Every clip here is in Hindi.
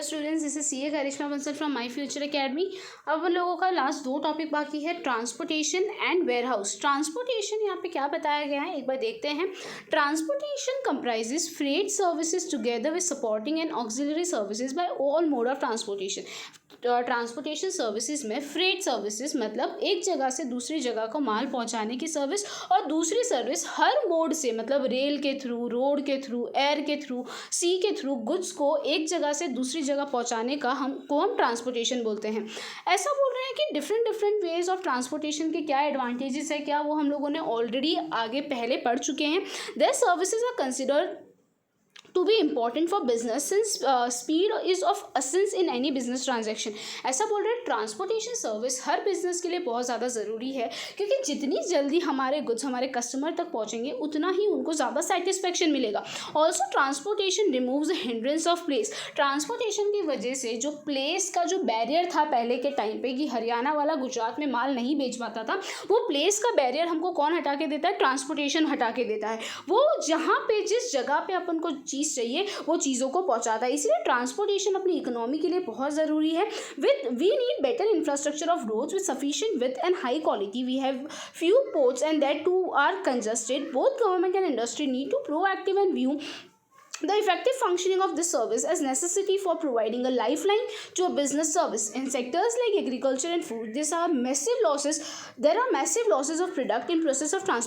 Dear students, this is CA Karishma Bansal from my future academy. अब हम लोगों का लास्ट 2 टॉपिक बाकी है, ट्रांसपोर्टेशन एंड वेयरहाउस। ट्रांसपोर्टेशन यहाँ पे क्या बताया गया है, एक बार देखते हैं। Transportation comprises freight services together with supporting and auxiliary services by all mode of transportation. Transportation services में फ्रेट सर्विसेज मतलब एक जगह से दूसरी जगह को माल पहुंचाने की सर्विस, और दूसरी सर्विस हर मोड से मतलब रेल के थ्रू, रोड के थ्रू, एयर के थ्रू, सी के थ्रू गुड्स को एक जगह से दूसरी जगह पहुंचाने का हम ट्रांसपोर्टेशन बोलते हैं। ऐसा बोल रहे हैं कि डिफरेंट वेज ऑफ ट्रांसपोर्टेशन के क्या एडवांटेजेस है, क्या वो हम लोगों ने ऑलरेडी आगे पहले पढ़ चुके हैं। Their services are considered to be important for business since speed is of essence in any business transaction। ऐसा बोल रहे हैं ट्रांसपोर्टेशन सर्विस हर बिजनेस के लिए बहुत ज़्यादा ज़रूरी है, क्योंकि जितनी जल्दी हमारे गुड्स हमारे कस्टमर तक पहुंचेंगे उतना ही उनको ज़्यादा सेटिस्फेक्शन मिलेगा। Also transportation removes hindrance of place. Transportation की वजह से जो प्लेस का जो बैरियर था पहले के टाइम पे कि हरियाणा वाला गुजरात में माल नहीं बेच पाता था, वो प्लेस का बैरियर हमको कौन हटा के देता है? ट्रांसपोर्टेशन हटा के देता है। वो जहाँ पे जिस जगह पे अपन को चाहिए वो चीज़ों को पहुंचाता है। इसलिए ट्रांसपोर्टेशन अपनी इकोनॉमी के लिए बहुत ज़रूरी है। We need better infrastructure of roads with sufficient width and high quality. We have few ports and that too are congested. Both government and industry need to proactive and view the effective functioning of this service as necessity for providing a lifeline to a business service. In sectors like agriculture and food, there are massive losses of product in process of transport.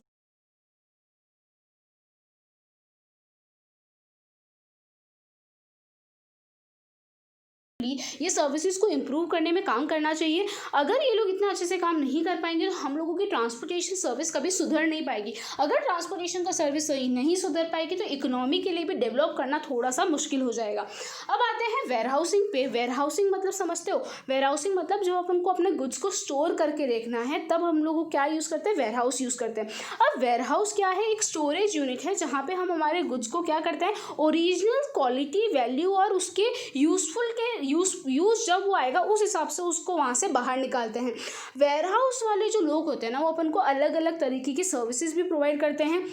ये सर्विसेज को इम्प्रूव करने में काम करना चाहिए। अगर ये लोग इतना अच्छे से काम नहीं कर पाएंगे तो हम लोगों की ट्रांसपोर्टेशन सर्विस कभी सुधर नहीं पाएगी। अगर ट्रांसपोर्टेशन का सर्विस सही नहीं सुधर पाएगी तो इकोनॉमी के लिए भी डेवलप करना थोड़ा सा मुश्किल हो जाएगा। अब आते हैं वेयरहाउसिंग पे। वेयरहाउसिंग मतलब समझते हो? वेयरहाउसिंग मतलब जब अपन को अपने गुड्स को स्टोर करके रखना है तब हम लोग क्या यूज़ करते हैं? वेयरहाउस यूज़ करते हैं। अब वेयरहाउस क्या है? एक स्टोरेज यूनिट है जहाँ पे हम हमारे गुड्स को क्या करते हैं? ओरिजिनल क्वालिटी, वैल्यू और उसके यूज़फुल के यूज जब वो आएगा उस हिसाब से उसको वहाँ से बाहर निकालते हैं। वेयरहाउस वाले जो लोग होते हैं ना, वो अपन को अलग अलग तरीके की सर्विसेज भी प्रोवाइड करते हैं।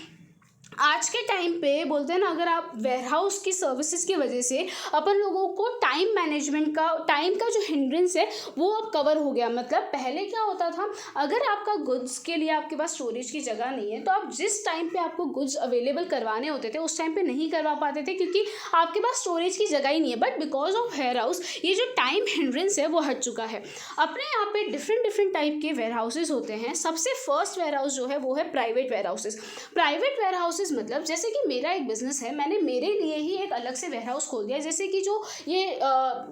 आज के टाइम पे बोलते हैं ना, अगर आप वेयरहाउस की सर्विसेज की वजह से अपन लोगों को टाइम मैनेजमेंट का, टाइम का जो हिंड्रेंस है वो अब कवर हो गया। मतलब पहले क्या होता था, अगर आपका गुड्स के लिए आपके पास स्टोरेज की जगह नहीं है तो आप जिस टाइम पे आपको गुड्स अवेलेबल करवाने होते थे उस टाइम पे नहीं करवा पाते थे, क्योंकि आपके पास स्टोरेज की जगह ही नहीं है। बट बिकॉज ऑफ वेयरहाउस ये जो टाइम हिंड्रेंस है वो हट चुका है। अपने यहाँ पे डिफरेंट टाइप के वेयरहाउसेज होते हैं। सबसे फर्स्ट वेयरहाउस जो है वो है प्राइवेट वेयरहाउसेज। प्राइवेट वेयरहाउसेज मतलब जैसे कि मेरा एक बिजनेस है, मैंने मेरे लिए ही एक अलग से वेयरहाउस खोल दिया। जैसे कि जो ये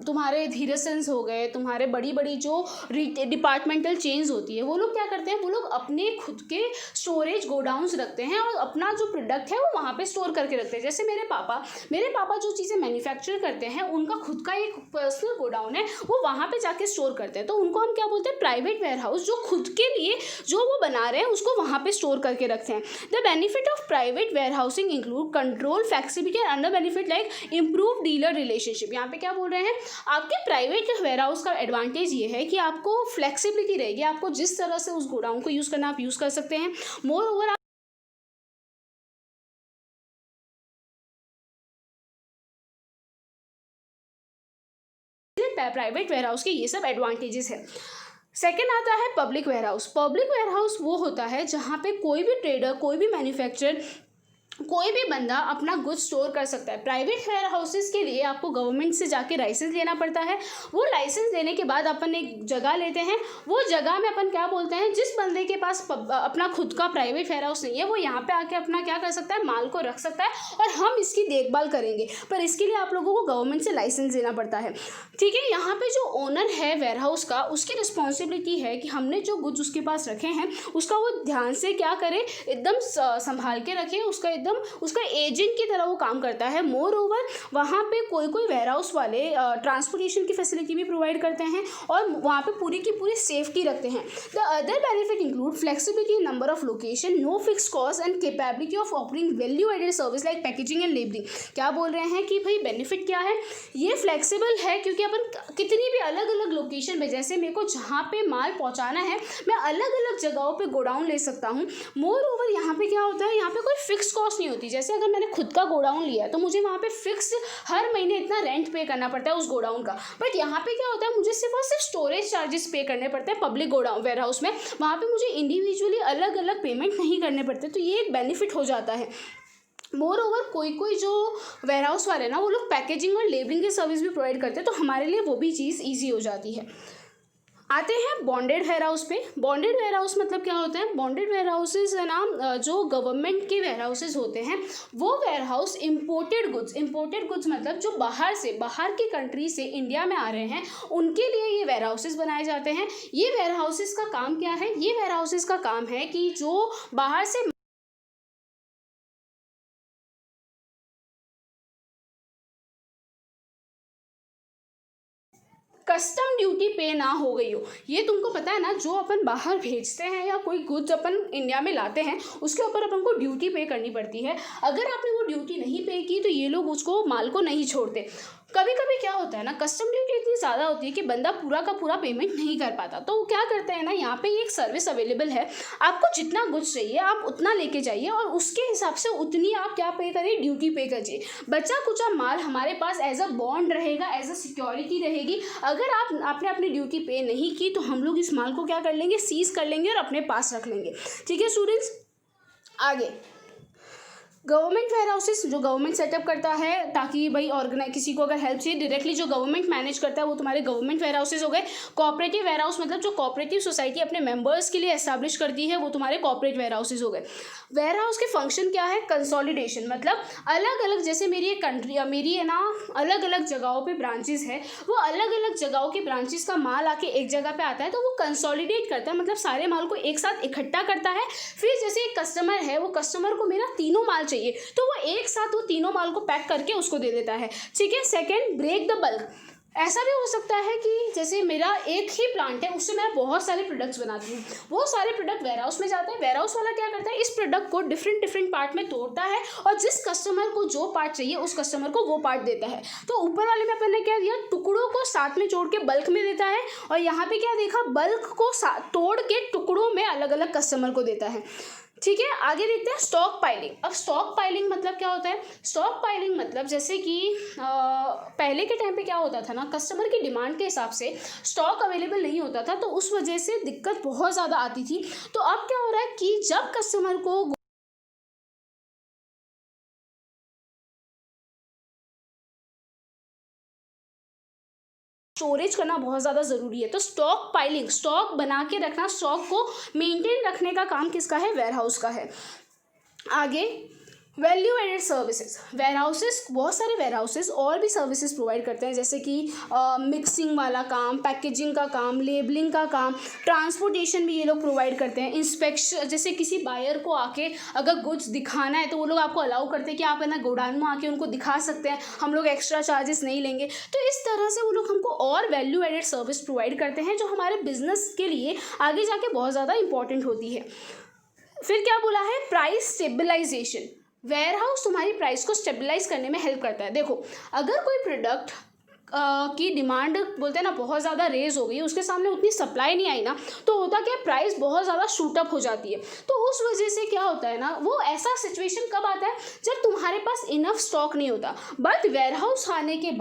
तुम्हारे धीरज सेंस हो गए, तुम्हारे बड़ी जो डिपार्टमेंटल चेन्स होती है, वो लोग क्या करते हैं? वो लोग अपने खुद के स्टोरेज गोडाउन्स रखते हैं और अपना जो प्रोडक्ट है वो वहाँ पे स्टोर करके रखते हैं। जैसे मेरे पापा जो चीज़ें मैन्युफैक्चर करते हैं उनका खुद का एक पर्सनल गोडाउन है, वो वहाँ पे जाके स्टोर करते हैं। तो उनको हम क्या बोलते हैं? Private warehouse. जो खुद के लिए जो वो बना रहे हैं उसको वहाँ पे स्टोर करके रखते हैं। The benefit of private warehousing include control, flexibility and other benefit like improve dealer relationship. यहाँ पे क्या बोल रहे हैं? आपके प्राइवेट वेयरहाउस का एडवांटेज ये है कि आपको फ्लेक्सिबिलिटी रहेगी, आपको जिस तरह से उस गोडाउन को यूज़ करना आप यूज़ कर सकते हैं। मोर ओवर प्राइवेट वेयरहाउस के ये सब एडवांटेजेस है। सेकेंड आता है पब्लिक वेयरहाउस। पब्लिक वेयरहाउस वो होता है जहाँ पे कोई भी ट्रेडर, कोई भी मैन्युफैक्चरर, कोई भी बंदा अपना गुड्स स्टोर कर सकता है। प्राइवेट वेयर हाउसेस के लिए आपको गवर्नमेंट से जाके लाइसेंस लेना पड़ता है। वो लाइसेंस लेने के बाद अपन एक जगह लेते हैं। वो जगह में अपन क्या बोलते हैं? जिस बंदे के पास अपना खुद का प्राइवेट वेयर हाउस नहीं है वो यहाँ पे आके अपना क्या कर सकता है? माल को रख सकता है और हम इसकी देखभाल करेंगे। पर इसके लिए आप लोगों को गवर्नमेंट से लाइसेंस लेना पड़ता है। ठीक है, यहाँ पे जो ओनर है वेयर हाउस का, उसकी रिस्पॉन्सिबिलिटी है कि हमने जो गुड्स उसके पास रखे हैं उसका वो ध्यान से क्या करे, एकदम संभाल के रखे, उसका एजेंट की तरह वो काम करता है। मोर ओवर वहाँ पे कोई वेयरहाउस वाले ट्रांसपोर्टेशन की फैसिलिटी भी प्रोवाइड करते हैं और वहाँ पे पूरी की पूरी सेफ्टी रखते हैं। The other benefit include flexibility in number of location, no fix cost and capability of offering value added service like packaging and labelling. क्या बोल रहे हैं कि भाई बेनिफिट क्या है? ये फ्लेक्सिबल है क्योंकि अपन कितनी भी अलग अलग लोकेशन पे, जैसे मेरे को जहाँ पे माल पहुँचाना है मैं अलग अलग जगहों पे गोडाउन ले सकता हूँ। मोर ओवर यहाँ पे क्या होता है? यहाँ पे कोई फिक्स कॉस्ट नहीं होती। जैसे अगर मैंने खुद का गोडाउन लिया है तो मुझे वहाँ पे फिक्स हर महीने इतना रेंट पे करना पड़ता है उस गोडाउन का, बट यहाँ पे क्या होता है मुझे सिर्फ और सिर्फ स्टोरेज चार्जेस पे करने पड़ते हैं पब्लिक गोडाउन वेयर हाउस में। वहाँ पे मुझे इंडिविजुअली अलग अलग पेमेंट नहीं करने पड़ते, तो ये एक बेनिफिट हो जाता है। मोर ओवर कोई जो वेयर हाउस वाले ना वो लोग पैकेजिंग और लेबलिंग की सर्विस भी प्रोवाइड करते हैं, तो हमारे लिए वो भी चीज़ ईजी हो जाती है। आते हैं बॉन्डेड वेयर हाउस पे। बॉन्डेड वेयर हाउस मतलब क्या होता है? बॉन्डेड वेयर हाउसेज है ना, जो गवर्नमेंट के वेयर हाउसेज होते हैं वो वेयर हाउस इम्पोर्टेड गुड्स मतलब जो बाहर की कंट्री से इंडिया में आ रहे हैं उनके लिए ये वेयर हाउसेज बनाए जाते हैं। ये वेयर हाउसेज का काम क्या है? ये वेयर हाउसेज का काम है कि जो बाहर से कस्टम ड्यूटी पे ना हो गई हो। ये तुमको पता है ना, जो अपन बाहर भेजते हैं या कोई गुड्स अपन इंडिया में लाते हैं उसके ऊपर अपन को ड्यूटी पे करनी पड़ती है। अगर आपने वो ड्यूटी नहीं पे की तो ये लोग उसको माल को नहीं छोड़ते। कभी कभी क्या होता है ना, कस्टम ड्यूटी इतनी ज़्यादा होती है कि बंदा पूरा का पूरा पेमेंट नहीं कर पाता, तो वो क्या करते हैं ना, यहाँ पे एक सर्विस अवेलेबल है। आपको जितना गुड्स चाहिए आप उतना लेके जाइए और उसके हिसाब से उतनी आप क्या पे करिए, ड्यूटी पे करिए। बचा कुचा माल हमारे पास एज अ बॉन्ड रहेगा, एज अ सिक्योरिटी रहेगी। अगर आपने अपनी ड्यूटी पे नहीं की तो हम लोग इस माल को क्या कर लेंगे, सीज कर लेंगे और अपने पास रख लेंगे। ठीक है स्टूडेंट्स, आगे गवर्नमेंट वेयर हाउसेस जो गवर्नमेंट सेटअप करता है ताकि भाई ऑर्गेनाइज किसी को अगर हेल्प चाहिए डायरेक्टली जो गवर्नमेंट मैनेज करता है वो तुम्हारे गवर्नमेंट वेयर हाउसेस हो गए। कोऑपरेटिव वेयर हाउस मतलब जो कोऑपरेटिव सोसाइटी अपने मेंबर्स के लिए एस्टैब्लिश करती है वो तुम्हारे कॉर्पोरेट वेयर हाउसेस हो गए। वेयर हाउस के फंक्शन क्या है? कंसोलिडेशन, मतलब अलग अलग, जैसे मेरी एक कंट्री मेरी है ना अलग अलग जगहों पे ब्रांचेस है, वो अलग अलग जगहों के ब्रांचेस का माल आके एक जगह पे आता है तो वो कंसोलिडेट करता है, मतलब सारे माल को एक साथ इकट्ठा करता है। फिर जैसे एक कस्टमर है, वो कस्टमर को मेरा तीनों माल चाहिए तो वो एक साथ वो तीनों माल को पैक करके उसको दे देता है। ठीक है। Second, break the bulk. ऐसा भी हो सकता है कि जैसे मेरा एक ही प्लांट है उससे मैं बहुत सारे प्रोडक्ट्स बनाती हूँ, वो सारे प्रोडक्ट वेयर हाउस में जाते हैं। वेयर हाउस वाला क्या करता है, इस प्रोडक्ट को डिफरेंट पार्ट में तोड़ता है और जिस कस्टमर को जो पार्ट चाहिए उस कस्टमर को वो पार्ट देता है। तो ऊपर वाले में अपन ने क्या दिया, टुकड़ों को साथ में जोड़ के बल्क में देता है, और यहाँ पे क्या देखा, बल्क को तोड़ के टुकड़ों में अलग अलग कस्टमर को देता है। ठीक है। आगे देखते हैं स्टॉक पाइलिंग। अब स्टॉक पाइलिंग मतलब क्या होता है? स्टॉक पाइलिंग मतलब जैसे कि पहले के टाइम पे क्या होता था ना, कस्टमर की डिमांड के हिसाब से स्टॉक अवेलेबल नहीं होता था तो उस वजह से दिक्कत बहुत ज़्यादा आती थी। तो अब क्या हो रहा है कि जब कस्टमर को स्टोरेज करना बहुत ज़्यादा ज़रूरी है, तो स्टॉक पाइलिंग, स्टॉक बना के रखना, स्टॉक को मेंटेन रखने का काम किसका है? वेयर हाउस का है। आगे value added services. Warehouses, बहुत सारे वेयर हाउसेस और भी सर्विसेज प्रोवाइड करते हैं, जैसे कि मिक्सिंग वाला काम, पैकेजिंग का काम, लेबलिंग का काम, ट्रांसपोर्टेशन भी ये लोग प्रोवाइड करते हैं। इंस्पेक्शन, जैसे किसी बायर को आके अगर गुड्स दिखाना है तो वो लोग आपको अलाउ करते हैं कि आप है ना गोडाउन में आके उनको दिखा सकते हैं, हम लोग एक्स्ट्रा चार्जेस नहीं लेंगे। तो इस तरह से वो लोग हमको और वैल्यू एडेड सर्विस प्रोवाइड करते हैं जो हमारे बिजनेस के लिए आगे जाके बहुत ज़्यादा इंपॉर्टेंट होती है। फिर क्या बोला है? Price stabilisation. वेयर हाउस तुम्हारी प्राइस को स्टेबलाइज करने में हेल्प करता है। देखो, अगर कोई प्रोडक्ट की डिमांड बोलते हैं ना बहुत ज़्यादा रेज हो गई, उसके सामने उतनी सप्लाई नहीं आई ना, तो होता क्या, प्राइस बहुत ज़्यादा शूटअप हो जाती है। तो उस वजह से क्या होता है ना, वो ऐसा सिचुएशन कब आता है जब तुम्हारे पास इनफ स्टॉक नहीं होता। बट वेयर हाउस आने के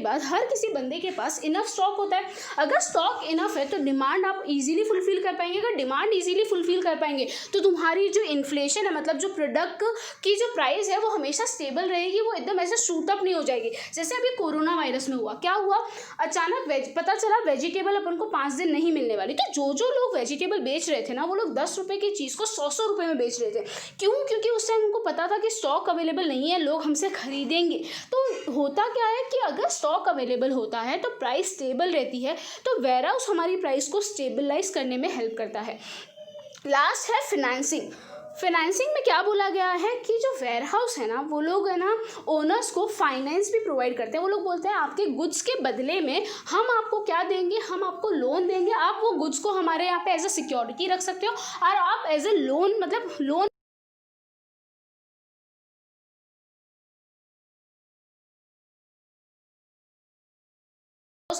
बाद हर किसी बंदे के पास इनफ स्टॉक होता है। अगर स्टॉक इनफ है तो डिमांड आप इजीली फुलफिल कर पाएंगे। अगर डिमांड इजीली फुलफिल कर पाएंगे तो तुम्हारी जो इन्फ्लेशन है, मतलब जो प्रोडक्ट की जो प्राइस है वो हमेशा स्टेबल रहेगी, वो एकदम ऐसे शूटअप नहीं हो जाएगी। जैसे अभी कोरोना वायरस में हुआ, क्या हुआ, अचानक पता चला वेजिटेबल अपन को 5 दिन नहीं मिलने वाली, तो जो लोग वेजिटेबल बेच रहे थे ना, वो लोग 10 रुपए की चीज़ को 100 रुपए में बेच रहे थे। क्यों? क्योंकि उस टाइम उनको पता था कि स्टॉक अवेलेबल नहीं है, लोग हमसे खरीदेंगे। तो होता क्या है कि अगर स्टॉक अवेलेबल होता है तो प्राइस स्टेबल रहती है, तो वेयर हाउस हमारी प्राइस को स्टेबलाइज करने में हेल्प करता है। लास्ट है फिनेंसिंग। फाइनेंसिंग में क्या बोला गया है कि जो वेयर हाउस है ना, वो लोग है ना ओनर्स को फाइनेंस भी प्रोवाइड करते हैं। वो लोग बोलते हैं आपके गुड्स के बदले में हम आपको क्या देंगे, हम आपको लोन देंगे, आप वो गुड्स को हमारे यहाँ पे एज अ सिक्योरिटी रख सकते हो और आप एज अ लोन, मतलब लोन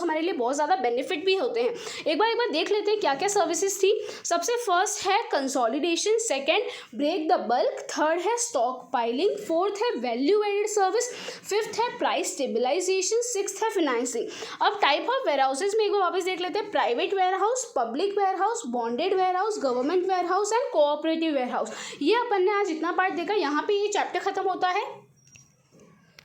हमारे लिए बहुत ज़्यादा बेनिफिट भी होते हैं। एक बार देख लेते हैं क्या क्या सर्विसेज थी। सबसे फर्स्ट है consolidation, second break the bulk, third है स्टॉक पाइलिंग, फोर्थ है वैल्यू एडेड सर्विस, फिफ्थ है प्राइस स्टेबलाइजेशन, सिक्स्थ है फाइनेंसिंग। अब टाइप ऑफ वेयर हाउसेज में एक बार वापस देख लेते हैं। Private warehouse, public warehouse, bonded warehouse, government warehouse and cooperative warehouse. ये अपन ने आज इतना पार्ट देखा, यहाँ पे ये चैप्टर खत्म होता है।